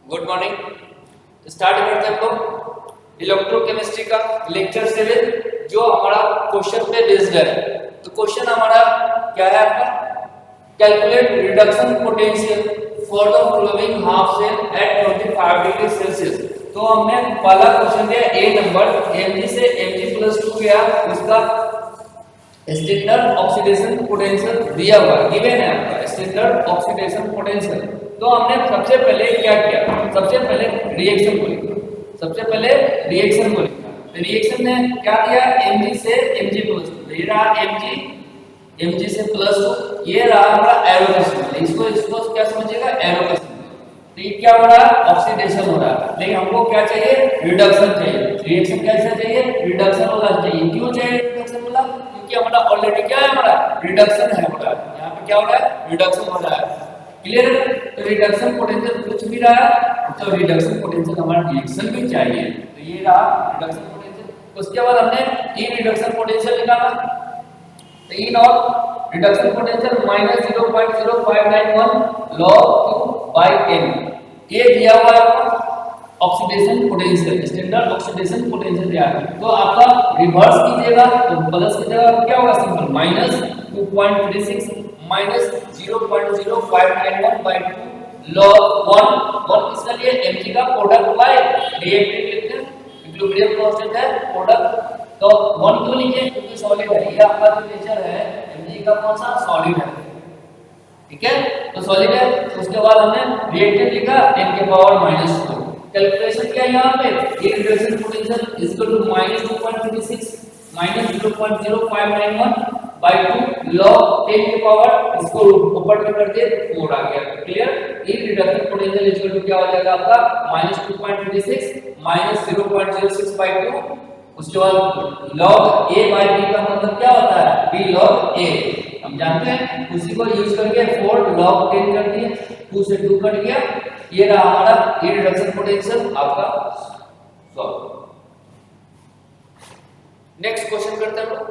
Good morning. Start करते हैं हम लोग इलेक्ट्रोकेमिस्ट्री का लेक्चर 7 जो हमारा क्वेश्चन पे बेस्ड है। तो क्वेश्चन हमारा क्या है आपका, calculate reduction potential for the following half cell at 25 degree Celsius. तो हमने पहला क्वेश्चन दिया ए नंबर Mg से Mg+2 गया, उसका स्टैंडर्ड ऑक्सीडेशन पोटेंशियल दिया हुआ गिवन है आपका स्टैंडर्ड ऑक्सीडेशन पोटेंशियल। तो हमने सबसे पहले क्या किया, सबसे पहले रिएक्शन को लिखा, तो रिएक्शन ने क्या दिया Mg से Mg+2, ये रहा Mg से +2, ये रहा हमारा एरो का सिंबल, इसको क्या समझिएगा एरो का सिंबल। तो ये क्या हो रहा है ऑक्सीडेशन हो रहा है, लेकिन हमको क्या चाहिए रिडक्शन चाहिए। रिएक्शन कैसा चाहिए रिडक्शन वाला चाहिए। क्यों चाहिए रिडक्शन वाला, क्योंकि हमारा ऑलरेडी क्या है हमारा रिडक्शन है, हमारा यहाँ पे क्या हो रहा है रिडक्शन हो रहा है। क्लियर। तो रिडक्शन पोटेंशियल कुछ भी रहा तो रिडक्शन पोटेंशियल हमारा रिएक्शन भी चाहिए। तो ये रहा रिडक्शन पोटेंशियल। उसके बाद हमने ई रिडक्शन पोटेंशियल निकाला, तो E not reduction potential -0.0591 log q/n। ये दिया हुआ है oxidation potential, standard oxidation potential दिया है। तो आपका रिवर्स कीजिएगा तो प्लस की जगह क्या होगा सिंपल -2.36 -0.0591/2 log 1 इसका लिए Mg का प्रोडक्ट बाय रिएक्टिव लिखते हैं, इक्विलिब्रियम कांस्टेंट है प्रोडक्ट। तो 1 क्यों लिखे क्योंकि सॉलिड है, ये आपका जो नेचर है Mg का कौन सा सॉलिड है, ठीक है। तो सॉलिड है, तो उसके बाद हमने रिएक्टेंट लिखा 10 के पावर -2। कैलकुलेशन किया यहां पे ये reduction potential equal to -2.36 -0.0591/2 log 10 के पावर, इसको ऊपर में कर दिए 4 आ गया। क्लियर। ये रिडक्शन पोटेंशियल इक्वल टू क्या हो जाएगा आपका -2.36 -0.06/2। उसके बाद log a/b का मतलब क्या होता है b log a, हम जानते हैं। उसी को यूज करके 4 log 10 कर दिए, 2 से 2 कट गया, ये रहा हमारा ये रिडक्शन पोटेंशियल आपका सॉल्व। नेक्स्ट क्वेश्चन करते हैं हम लोग।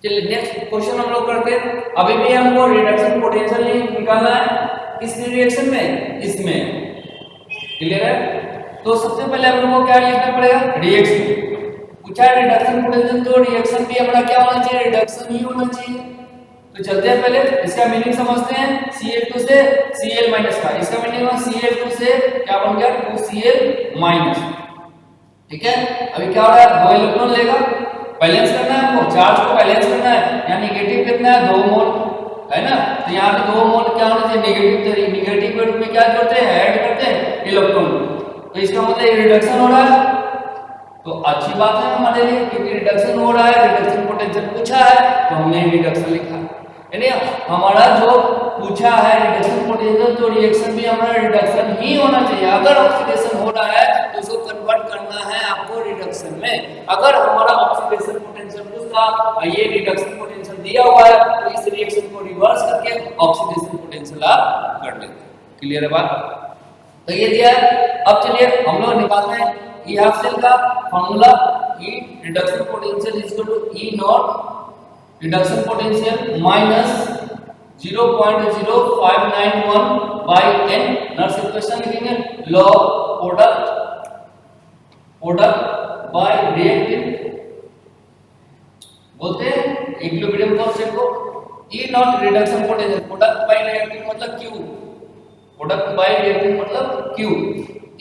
चलिए नेक्स्ट क्वेश्चन हम लोग करते हैं। अभी भी हमको रिडक्शन पोटेंशियल निकालना है, किस रिएक्शन में, इसमें। क्लियर है। तो सबसे पहले हम लोग को क्या लिखना पड़ेगा रिएक्शन। पूछा है रिडक्शन पोटेंशियल, तो रिएक्शन भी हमारा क्या होना चाहिए रिडक्शन ही होना चाहिए। तो चलते हैं पहले इसका मीनिंग समझते हैं। Cl2 से Cl- का, इसका मीनिंग है Cl2 से क्या बन गया 2Cl-, ठीक है। अभी क्या हो रहा है 2 इलेक्ट्रॉन लेगा, बैलेंस करना है हमको, चार्ज को बैलेंस करना है। यहाँ निगेटिव कितना है 2 मोल है ना, तो यहाँ पे 2 मोल क्या होना चाहिए नेगेटिव, निगेटिव के रूप में क्या जोड़ते हैं ऐड करते हैं इलेक्ट्रॉन। तो इसका मतलब रिडक्शन हो रहा है, तो अच्छी बात है हमारे लिए क्योंकि रिडक्शन हो रहा है, रिडक्शन पोटेंशियल पूछा है तो हमने रिडक्शन लिखा। यानी हमारा जो पूछा है रिडक्शन पोटेंशियल, तो रिएक्शन भी हमारा रिडक्शन ही होना चाहिए। अगर ऑक्सीडेशन हो रहा है तो उसको कन्वर्ट करना है आपको रिडक्शन में। अगर हमारा ऑक्सीडेशन पोटेंशियल पूछता ये रिडक्शन पोटेंशियल दिया हुआ है तो इस रिएक्शन को रिवर्स करके ऑक्सीडेशन पोटेंशियल आप कर लेते। क्लियर है बात। तो ये दिया है। अब चलिए हम लोग निकालते हैं ई हाफ सेल का formula. E reduction potential equal to E not reduction potential minus 0.0591/n Nernst equation लिखेंगे log प्रोडक्ट बाय रिएक्टिव, बोलते हैं इक्विलिब्रियम कांस्टेंट को। E not reduction potential product by reactive मतलब q, प्रोडक्ट बाय रिएक्टिव मतलब q।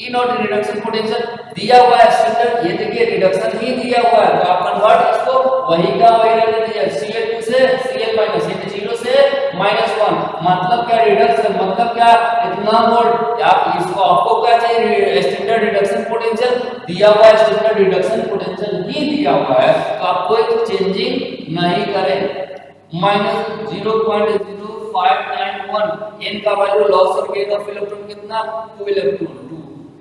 E not reduction potential दिया हुआ है standard, ये देखिए रिडक्शन ही दिया हुआ है, तो आप कन्वर्ट इसको वही का वही रहने दीजिए। Cl2 से Cl-, यानी 0 से -1 मतलब क्या रिडक्शन, मतलब क्या इतना मोल। आप इसको आपको क्या चाहिए स्टैंडर्ड रिडक्शन पोटेंशियल दिया हुआ है, स्टैंडर्ड रिडक्शन पोटेंशियल ही दिया हुआ है, तो आप कोई चेंजिंग नहीं करें। -0.0591 n का value loss of gain of electron कितना 2 इलेक्ट्रॉन, 2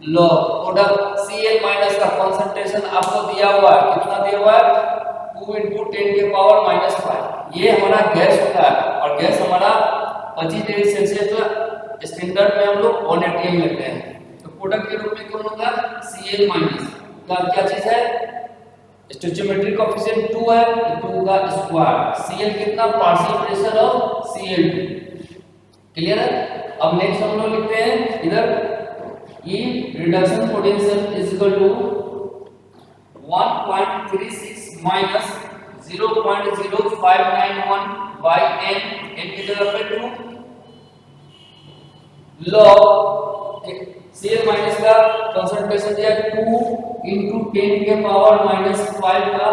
लॉग प्रोडक्ट Cl- का कंसंट्रेशन आपको दिया हुआ है, कितना दिया हुआ है 2 × 10 के पावर -5। ये हमारा गैस होता है और गैस हमारा 25 डिग्री सेल्सियस जो स्टैंडर्ड में हम लोग 1 atm लेते हैं। तो प्रोडक्ट के रूप में कौन होगा Cl- का क्या चीज है स्टोइचियोमेट्रिक कोएफिशिएंट 2 है, 2 का स्क्वायर, Cl कितना, partial pressure of Cl2। Clear है। अब नेक्स्ट हम लोग लिखते हैं इधर E reduction potential is equal to 1.36 minus 0.0591 by n, n की जगह पे 2 log Cl माइनस का कंसंट्रेशन दिया 2 into 10 के पावर माइनस 5 का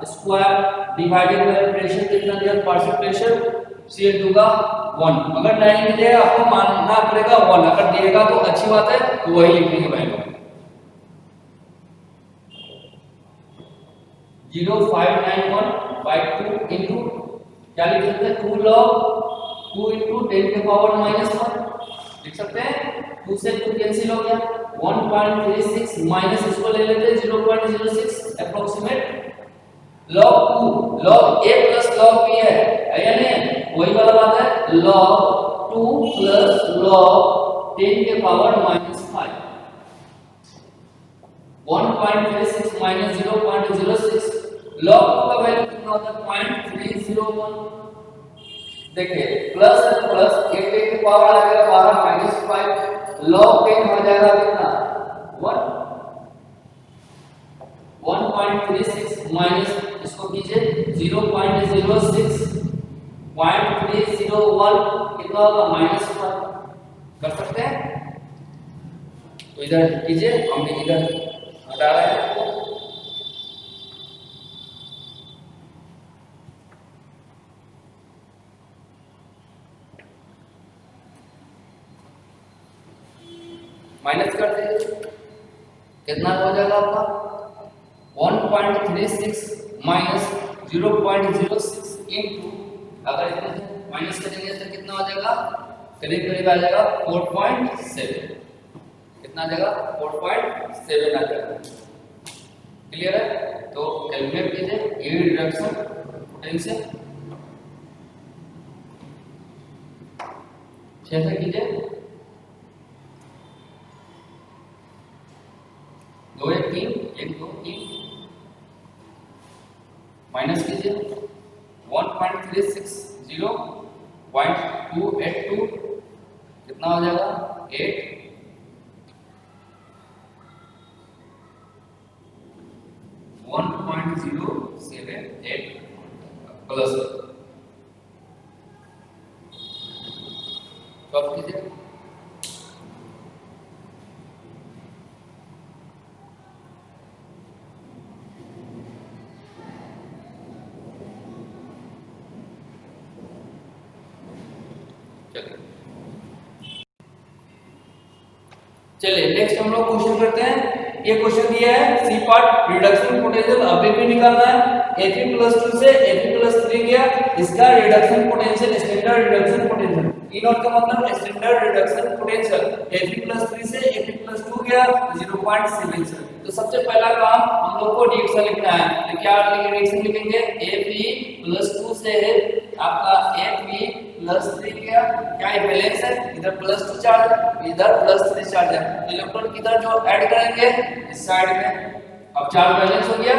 स्क्वायर डिवाइडेड बाय प्रेशर कितना दिया, पार्शियल प्रेशर Cl2 का 1। अगर नहीं मिलेगा आपको मानना पड़ेगा 1, अगर दिएगा तो अच्छी बात है, तो वही लिखेंगे वैल्यू 0591 by 2 into क्या लिख सकते हैं, 2 log 2 into 10 के पावर माइनस 1 लिख सकते हैं। 2 से 2 कैंसिल हो गया, 1.36 माइनस इसको ले लेते हैं 0.06 approximate log 2 log a plus log b है या नहीं, वही वाला बात है, log 2 plus log 10 के पावर माइनस 5 1.36 माइनस 0.06 log 2 का वैल्यू कितना होता है 0.301। देखिए प्लस प्लस 1 के पावर आ जाएगा 12 माइनस 5 log 10 हो जाएगा कितना 1.36 माइनस इसको कीजिए 0.06 0.301 कितना होगा माइनस 5 कर सकते हैं। तो इधर कीजिए, हम इधर हटा रहे हैं माइनस कर दीजिए, कितना हो जाएगा आपका 1.36 माइनस 0.06 इनटू, अगर इसमें माइनस करेंगे तो कितना हो जाएगा, करीब करीब आ जाएगा 4.7, कितना आ जाएगा 4.7 आ जाएगा। क्लियर है। तो कैलकुलेट कीजिए ये रिडक्शन पोटेंशियल कैसे कीजिए, 2 1 3 1 2 3 माइनस कीजिए 1.36 0.282 कितना हो जाएगा 8 1.078 प्लस सॉल्व कीजिए, चलिए नेक्स्ट हम लोग क्वेश्चन करते हैं। ये क्वेश्चन दिया है सी पार्ट रिडक्शन पोटेंशियल अभी भी निकालना है, Fe+2 से Fe+3 गया, इसका reduction potential standard reduction potential E not का मतलब स्टैंडर्ड रिडक्शन पोटेंशियल Fe+3 से Fe+2 गया 0.77। तो सबसे पहला काम हम लोग को रिएक्शन लिखना है, तो क्या रिएक्शन लिखेंगे Fe+2 से आपका Fe+3 गया, क्या ये बैलेंस है, इधर +2 चार्ज इधर +3 चार्ज है, इलेक्ट्रॉन किधर जो ऐड करेंगे इस साइड में। अब चार्ज बैलेंस हो गया,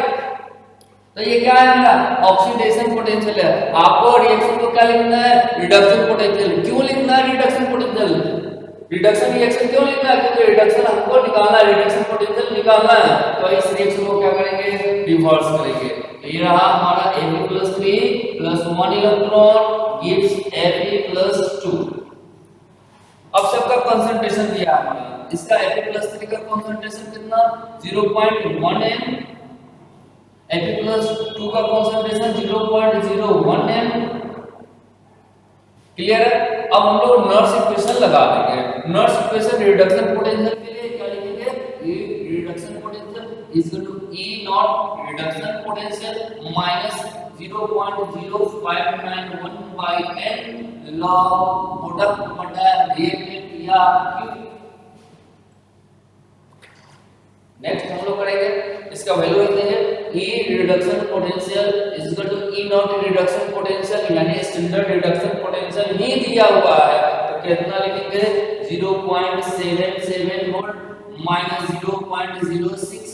तो ये क्या है हमारा ऑक्सीडेशन पोटेंशियल है। आपको रिएक्शन को क्या लिखना है, रिडक्शन पोटेंशियल। क्यों लिखना है रिडक्शन पोटेंशियल, रिडक्शन रिएक्शन क्यों लिखना है, क्योंकि रिडक्शन हमको निकालना है, रिडक्शन पोटेंशियल निकालना है। तो इस रिएक्शन को क्या करेंगे, रिवर्स करेंगे। तो ये रहा हमारा Fe+3 + 1 इलेक्ट्रॉन गिव्स Fe+2। अब सबका कंसंट्रेशन दिया हमने, इसका Fe+3 का कंसंट्रेशन कितना 0.1 m, Fe+2 का कंसंट्रेशन 0.01 m। क्लियर है। अब हम लोग नर्स इक्वेशन लगा देंगे। नर्स इक्वेशन रिडक्शन पोटेंशियल के लिए क्या लिखेंगे, ये reduction potential is equal to E naught reduction potential minus 0.0591 by n log product बटा रिएक्टेंट या Q। नेक्स्ट हम लोग करेंगे, इसका वैल्यू लिखेंगे E reduction potential is equal to E naught reduction potential यानी स्टैंडर्ड रिडक्शन पोटेंशियल ही दिया हुआ है, तो कितना लिखेंगे 0.77 वोल्ट माइनस 0.06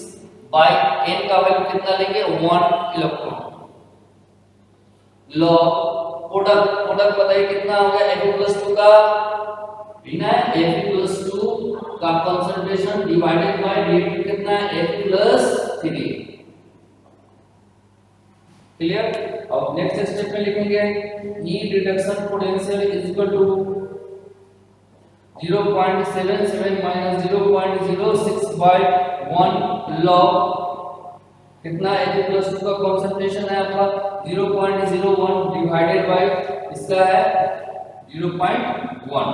बाय n का वैल्यू कितना लेंगे 1 इलेक्ट्रॉन। log प्रोडक्ट बताइए कितना हो गया Fe+2 का बिना Fe+2 का कंसंट्रेशन डिवाइडेड बाय रिएक्टेंट कितना है Fe+3। क्लियर। अब नेक्स्ट स्टेप में लिखेंगे हीट reduction potential is equal to 0.77 minus 0.06 by 1 log कितना Fe+2 का कंसंट्रेशन है आपका 0.01 डिवाइडेड बाय इसका है 0.1।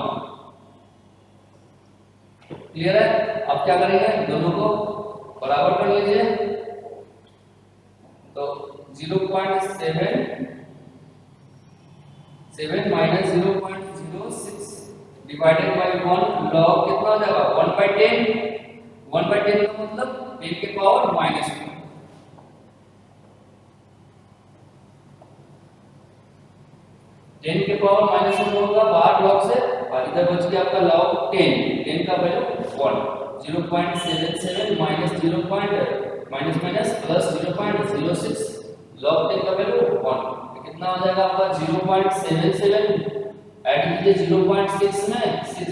क्लियर है। अब क्या करेंगे दोनों को बराबर कर लीजिए तो 0.77 माइनस 0.06 डिवाइडेड बाय 1 log कितना हो जाएगा 1/10। 1/10 का मतलब 10 के पावर -2। 10 के पावर -1 होगा बाहर log से और इधर बच गया आपका log 10। 10 का value 1 0.77 minus 0. Minus plus 0.06 log 10 का वैल्यू 1 तो कितना हो जाएगा आपका 0.77 ऐड कीजिए 0.6 में 6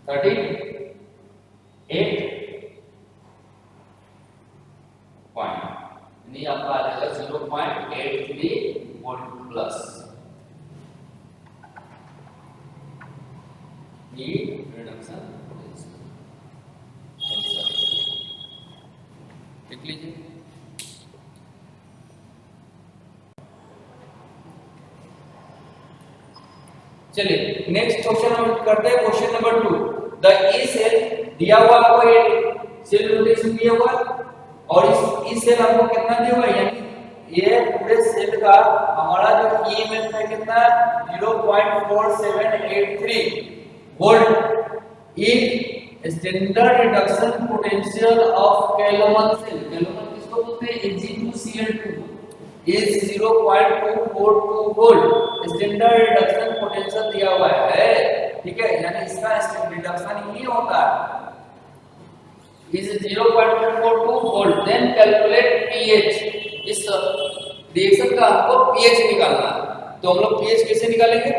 38 पॉइंट यानी आपका आ जाएगा 0.83 वोल्ट प्लस। हीट रिडक्शन लिख लीजिए। चलिए नेक्स्ट क्वेश्चन हम करते हैं question number 2। The E cell दिया हुआ आपको ये सेल रोटेशन दिया हुआ और इस ई सेल आपको कितना दिया हुआ यानी ये पूरे सेल का हमारा जो ईएमएफ है कितना 0.4783 volt. If standard reduction potential of calomel cell, calomel किसको बोलते हैं Ag2Cl2 is 0.242 volt. Standard reduction potential दिया हुआ है ठीक है यानी इसका रिडक्शन ही होता है is 0.242 volt. Then calculate pH। इस रिएक्शन का हमको pH निकालना है तो हम लोग pH कैसे निकालेंगे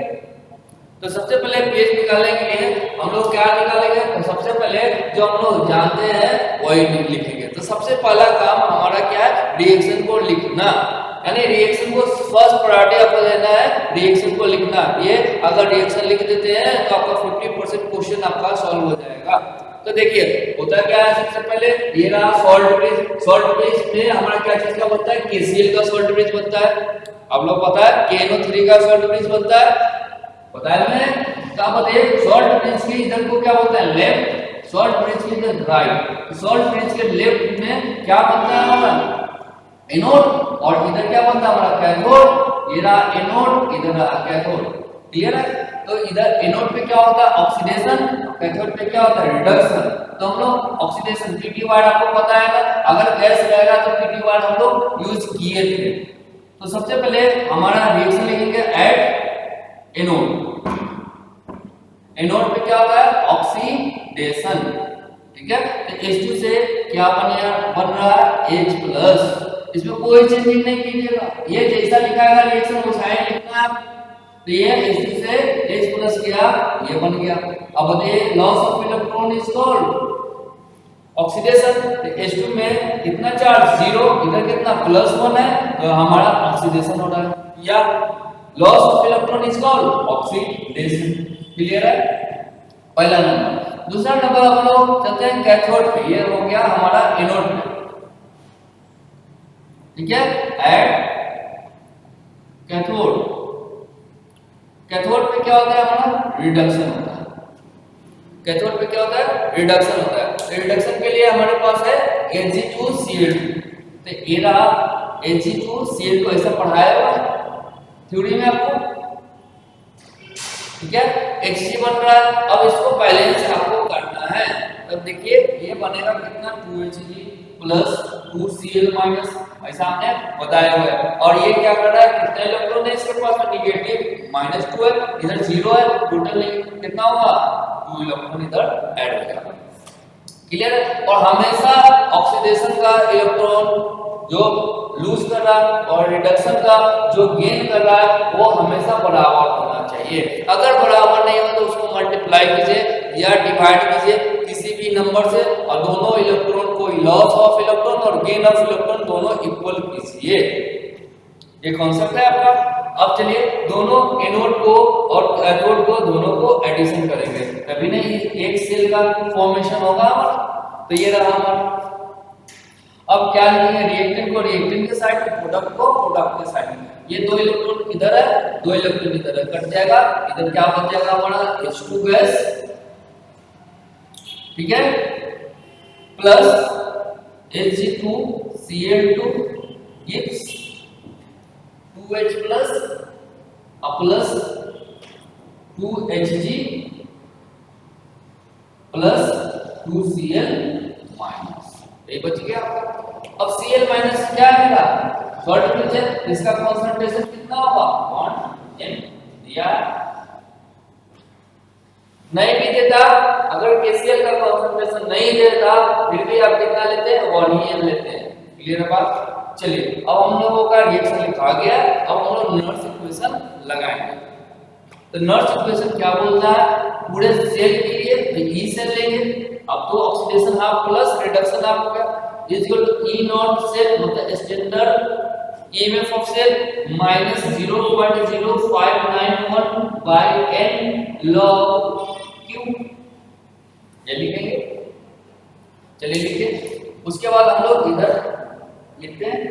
तो सबसे पहले pH निकालने के लिए हम लोग क्या निकालेंगे तो सबसे पहले जो हम लोग जानते हैं वही लिखेंगे। तो सबसे पहला काम हमारा क्या है रिएक्शन को लिखना यानी रिएक्शन को फर्स्ट प्रायोरिटी आपको देना है रिएक्शन को लिखना। ये अगर रिएक्शन लिख देते हैं तो आपका 50% क्वेश्चन आपका सॉल्व हो जाएगा। तो देखिए होता क्या है सबसे पहले ये रहा सॉल्ट ब्रिज। सॉल्ट ब्रिज में हमारा क्या चीज का बनता है KCl का सॉल्ट ब्रिज बनता है। आप लोग पता है KNO3 का सॉल्ट ब्रिज बनता है पता है हमें। क्या बताइए सॉल्ट ब्रिज के इधर को क्या बोलता है लेफ्ट, सॉल्ट ब्रिज के इधर राइट। सॉल्ट ब्रिज के लेफ्ट में क्या बनता है हमारा एनोड और इधर क्या बनता है हमारा कैथोड। ये रहा एनोड इधर रहा कैथोड। क्लियर है। तो इधर एनोड पे क्या होता है ऑक्सीडेशन, कैथोड पे क्या होता है रिडक्शन। तो हम लोग ऑक्सीडेशन पीटी वार्ड आपको पता है ना अगर गैस रहेगा तो पीटी वार्ड हम लोग यूज किए थे। तो सबसे पहले हमारा रिएक्शन लिखेंगे एट एनोड। एनोड पे क्या होता है ऑक्सीडेशन ठीक है। तो H2 से क्या बन रहा है H+। इसमें कोई चेंजिंग नहीं कीजिएगा ये जैसा लिखा है रिएक्शन वैसा ही लिखना है। तो ये H2 से H+ किया ये बन गया। अब बताइए loss of electron is called oxidation. तो H2 में कितना चार्ज 0 इधर कितना +1 है तो हमारा ऑक्सीडेशन हो रहा है या loss of electron is called oxidation. Clear है पहला नंबर। दूसरा नंबर हम लोग चलते हैं कैथोड पे। ये हो गया हमारा एनोड पे ठीक है एट कैथोड। कैथोड पे क्या होता है हमारा रिडक्शन होता है। कैथोड पे क्या होता है रिडक्शन होता है। तो रिडक्शन के लिए हमारे पास है Ag2Cl2। तो ये रहा Ag2Cl2 ऐसा पढ़ाया हुआ है थ्योरी में आपको ठीक है। Hg बन रहा है अब इसको बैलेंस आपको करना है। तब देखिए ये बनेगा कितना 2Hg प्लस 2Cl माइनस ऐसा हमने बताया हुआ है। और ये क्या कर रहा है कितना इलेक्ट्रॉन है इसके पास में नेगेटिव -2 है इधर 0 है टोटल कितना होगा 2 इलेक्ट्रॉन इधर ऐड हो जाएगा। क्लियर है। और हमेशा ऑक्सीडेशन का इलेक्ट्रॉन जो लूज कर रहा है और रिडक्शन का जो गेन कर रहा है वो हमेशा बराबर होना चाहिए। अगर बराबर नहीं हो तो उसको मल्टीप्लाई कीजिए या डिवाइड कीजिए किसी भी नंबर से और दोनों इलेक्ट्रॉन को लॉस ऑफ इलेक्ट्रॉन और गेन ऑफ इलेक्ट्रॉन दोनों इक्वल कीजिए। ये कॉन्सेप्ट है आपका। अब चलिए दोनों एनोड को और कैथोड को दोनों को एडिशन करेंगे, तभी ना एक सेल का फॉर्मेशन होगा हमारा। तो ये रहा हमारा। अब क्या लिखेंगे, रिएक्टेंट को रिएक्टेंट के साइड में, प्रोडक्ट को प्रोडक्ट के साइड में। ये दो इलेक्ट्रॉन इधर है, दो इलेक्ट्रॉन इधर है, कट जाएगा। इधर क्या बच जाएगा हमारा H2 गैस, ठीक है, plus Hg2Cl2 gives 2H plus plus 2Hg plus 2Cl minus. ये बच गया आपका। अब Cl माइनस क्या आएगा, शॉर्ट ब्रिज है, इसका कंसंट्रेशन कितना होगा 1m दिया। नहीं भी देता, अगर KCl का कंसंट्रेशन नहीं देता फिर भी आप कितना लेते हैं 1m लेते हैं। क्लियर है बात। चलिए अब हम लोगों का रिएक्शन लिखा गया, अब हम लोग नर्स इक्वेशन लगाएंगे। तो नर्स इक्वेशन क्या बोलता है, पूरे सेल के लिए तो E सेल लेंगे। अब तो oxidation half plus reduction half हो गया, equal to E not cell मतलब standard EMF of cell minus 0.0591 by n log Q। ये लिखेंगे, चलिए लिखिए। उसके बाद हम लोग इधर लिखते हैं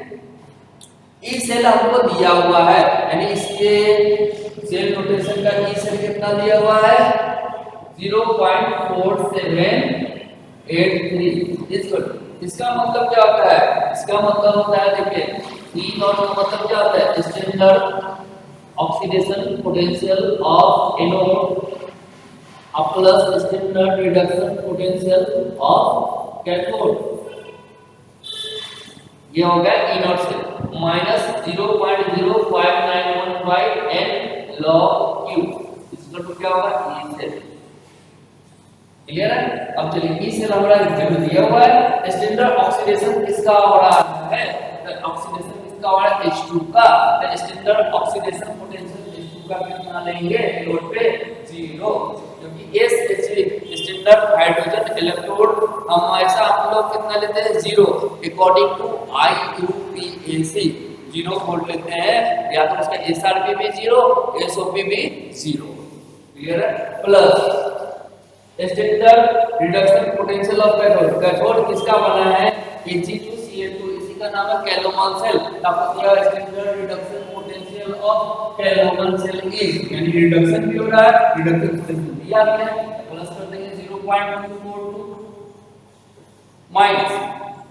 ई सेल हमको दिया हुआ है, यानी इसके सेल नोटेशन का ई सेल कितना दिया हुआ है 0.4783। इसका मतलब क्या होता है, इसका मतलब होता है देखिए ई नॉट का मतलब क्या होता है standard oxidation potential of anode plus standard reduction potential of cathode. ये हो गया ई नॉट से minus 0.0591 by n log Q। इसका तो क्या होगा ई सेल। क्लियर है। अब चलिए ई सेल हमारा जो दिया हुआ है, स्टैंडर्ड ऑक्सीडेशन किसका हो रहा है, ऑक्सीडेशन किसका हो रहा है H2 का। तो स्टैंडर्ड ऑक्सीडेशन पोटेंशियल H2 का कितना लेंगे नोट पे 0, क्योंकि S स्टैंडर्ड हाइड्रोजन इलेक्ट्रोड हमेशा हम लोग कितना लेते हैं 0 अकॉर्डिंग टू IUPAC 0 वोल्ट लेते हैं, या तो उसका SRP भी 0 SOP भी 0। क्लियर है। Plus standard reduction potential of cathode, cathode किसका बना है Ag2Cl2, इसी का नाम है कैलोमन सेल। आपको दिया standard reduction potential of calomel cell is, यानी रिडक्शन भी हो रहा है, रिडक्शन पोटेंशियल दिया गया है, प्लस कर देंगे 0.242 माइनस।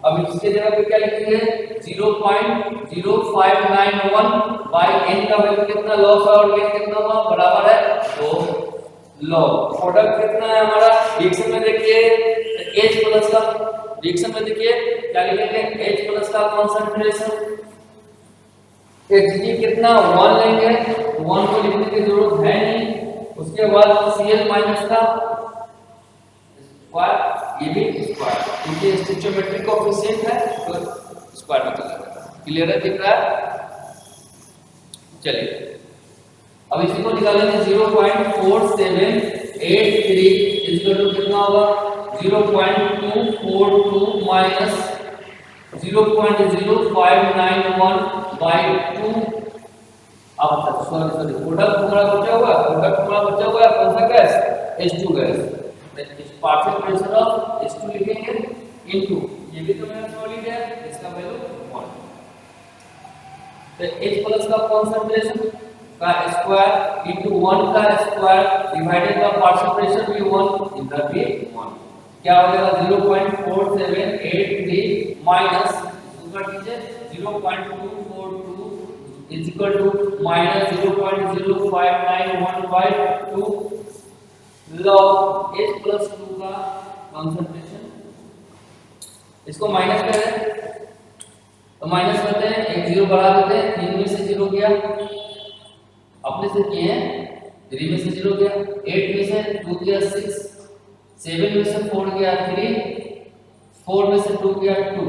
अब इसके जगह पे क्या लिखेंगे 0.0591 बाय n का वैल्यू कितना लॉस और गेन कितना हुआ बराबर है 2 लॉग। प्रोडक्ट कितना है हमारा, रिएक्शन में देखिए H प्लस का, रिएक्शन में देखिए क्या लिखेंगे H प्लस का कंसंट्रेशन Hg कितना 1 लेंगे, 1 को लिखने की जरूरत है नहीं। उसके बाद Cl माइनस का स्क्वायर, ये भी स्क्वायर, क्योंकि स्टोइचियोमेट्रिक कोएफिशिएंट है तो स्क्वायर में चलेगा। क्लियर है, दिख रहा है। चलिए अब इसी को निकालेंगे 0.4783 इक्वल टू कितना होगा 0.242 माइनस 0.0591 बाय 2। अब सॉरी प्रोडक्ट हमारा बचा हुआ है कौन सा गैस H2 गैस। इस पार्शियल प्रेशर ऑफ H2 लिखेंगे इनटू, ये भी तो मेरा सॉलिड है, इसका वैल्यू 1। तो H प्लस का कंसंट्रेशन का स्क्वायर इनटू 1 का square divided by partial pressure भी 1, इधर भी 1, क्या हो जाएगा 0.4783 माइनस ऊपर कीजिए 0.242 is equal to minus 0.0591 by 2 log H plus 2 का कंसंट्रेशन। इसको माइनस करें तो माइनस करते हैं, एक जीरो बढ़ा देते हैं, 3 में से 0 गया, अपने से किए हैं 3 में से 0 गया, 8 में से 2 गया 6, 7 में से 4 गया 3, 4 में से 2 गया 2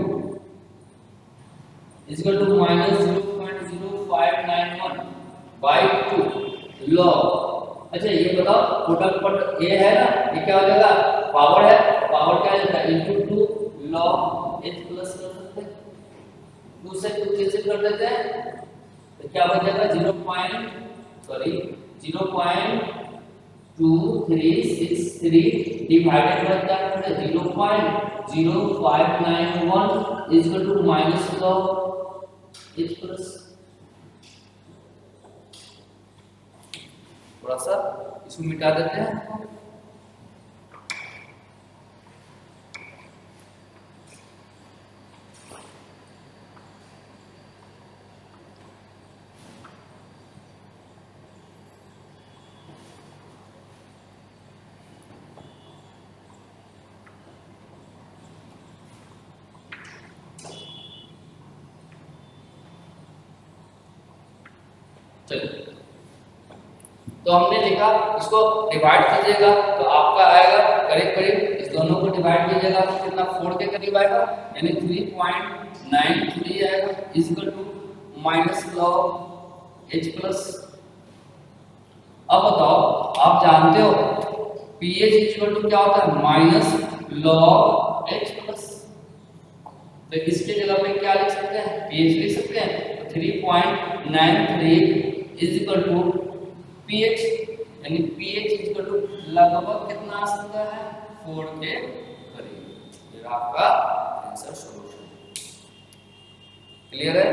equal to minus 0.0591 by 2 log. अच्छा ये बताओ फटाफट ये है ना, ये क्या हो जाएगा, पावर है, पावर क्या है इनटू 2 log h प्लस कर सकते हैं, 2 से 2 कैंसिल कर देते हैं तो क्या बचेगा 0.2363 डिवाइडेड बाय क्या करते हैं 0.0591 equal to minus log h plus. थोड़ा सा इसको मिटा देते हैं। चलिए तो हमने लिखा, इसको डिवाइड कीजिएगा तो आपका आएगा करीब करीब, इस दोनों को डिवाइड कीजिएगा तो कितना 4 के करीब आएगा, यानी 3.93 आएगा equal to minus log h plus. अब बताओ आप जानते हो pH इक्वल टू क्या होता है माइनस लॉग h प्लस, तो इसके जगह पे क्या लिख सकते हैं pH लिख सकते हैं, तो 3.93 इज इक्वल टू pH, यानी pH इक्वल टू लगभग कितना आ सकता है 4 के करीब। ये आपका आंसर सॉल्यूशन। क्लियर है?